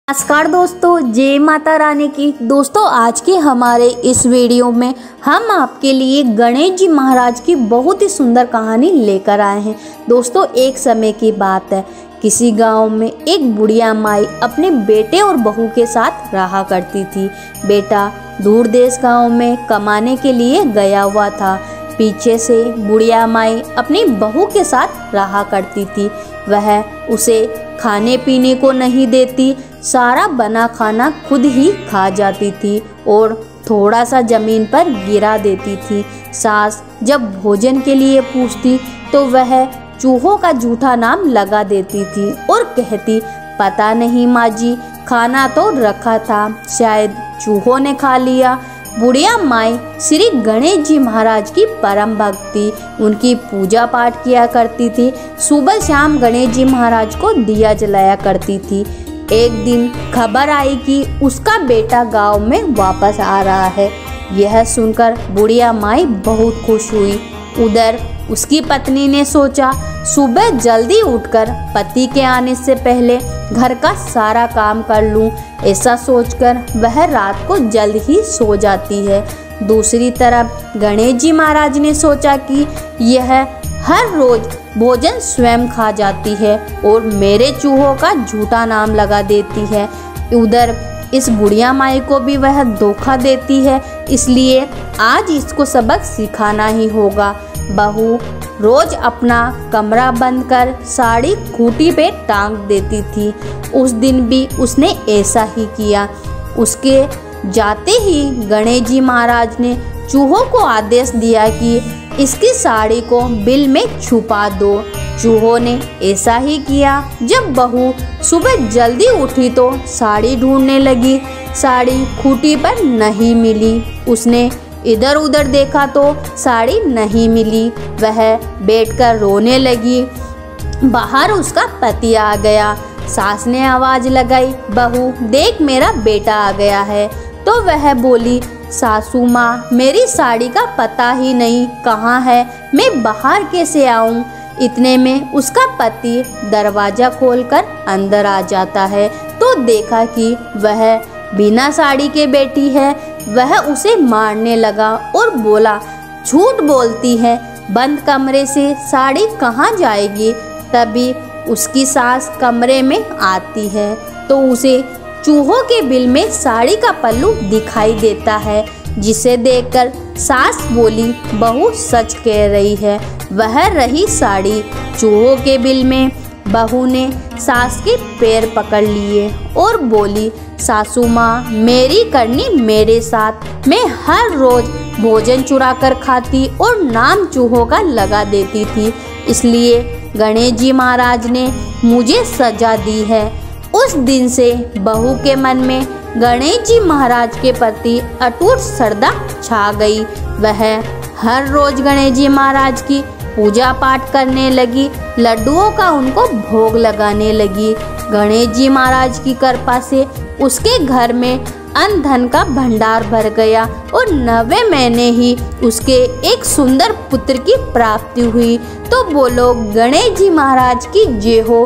नमस्कार दोस्तों, जय माता रानी की। दोस्तों, आज के हमारे इस वीडियो में हम आपके लिए गणेश जी महाराज की बहुत ही सुंदर कहानी लेकर आए हैं। दोस्तों, एक समय की बात है, किसी गांव में एक बुढ़िया माई अपने बेटे और बहू के साथ रहा करती थी। बेटा दूर देश गांव में कमाने के लिए गया हुआ था। पीछे से बुढ़िया माई अपनी बहू के साथ रहा करती थी। वह उसे खाने पीने को नहीं देती, सारा बना खाना खुद ही खा जाती थी और थोड़ा सा जमीन पर गिरा देती थी। सास जब भोजन के लिए पूछती तो वह चूहों का झूठा नाम लगा देती थी और कहती, पता नहीं माँ जी, खाना तो रखा था, शायद चूहों ने खा लिया। बुढ़िया माई श्री गणेश जी महाराज की परम भक्ति, उनकी पूजा पाठ किया करती थी। सुबह शाम गणेश जी महाराज को दिया जलाया करती थी। एक दिन खबर आई कि उसका बेटा गांव में वापस आ रहा है। यह सुनकर बुढ़िया माई बहुत खुश हुई। उधर उसकी पत्नी ने सोचा, सुबह जल्दी उठकर पति के आने से पहले घर का सारा काम कर लूं। ऐसा सोचकर वह रात को जल्द ही सो जाती है। दूसरी तरफ गणेश जी महाराज ने सोचा कि यह हर रोज भोजन स्वयं खा जाती है और मेरे चूहों का झूठा नाम लगा देती है। उधर इस बुढ़िया माई को भी वह धोखा देती है, इसलिए आज इसको सबक सिखाना ही होगा। बहू रोज अपना कमरा बंद कर साड़ी खूंटी पे टांग देती थी। उस दिन भी उसने ऐसा ही किया। उसके जाते ही गणेश जी महाराज ने चूहों को आदेश दिया कि इसकी साड़ी को बिल में छुपा दो। चूहों ने ऐसा ही किया। जब बहू सुबह जल्दी उठी तो साड़ी ढूंढने लगी। साड़ी खूंटी पर नहीं मिली। उसने इधर उधर देखा तो साड़ी नहीं मिली। वह बैठकर रोने लगी। बाहर उसका पति आ गया। सास ने आवाज लगाई, बहू देख, मेरा बेटा आ गया है। तो वह बोली, सासू माँ, मेरी साड़ी का पता ही नहीं कहाँ है, मैं बाहर कैसे आऊँ। इतने में उसका पति दरवाजा खोलकर अंदर आ जाता है तो देखा कि वह बिना साड़ी के बैठी है। वह उसे मारने लगा और बोला, झूठ बोलती है, बंद कमरे से साड़ी कहाँ जाएगी। तभी उसकी सास कमरे में आती है तो उसे चूहों के बिल में साड़ी का पल्लू दिखाई देता है, जिसे देखकर सास बोली, बहू सच कह रही है, वह रही साड़ी चूहों के बिल में। बहू ने सास के पैर पकड़ लिए और बोली, सासू माँ, मेरी करनी मेरे साथ, मैं हर रोज भोजन चुरा कर खाती और नाम चूहों का लगा देती थी, इसलिए गणेश जी महाराज ने मुझे सजा दी है। उस दिन से बहू के मन में गणेश जी महाराज के प्रति अटूट श्रद्धा छा गई। वह हर रोज गणेश जी महाराज की पूजा पाठ करने लगी, लड्डुओं का उनको भोग लगाने लगी। गणेश जी महाराज की कृपा से उसके घर में अन्न धन का भंडार भर गया और 9वें महीने ही उसके एक सुंदर पुत्र की प्राप्ति हुई। तो बोलो गणेश जी महाराज की जय हो।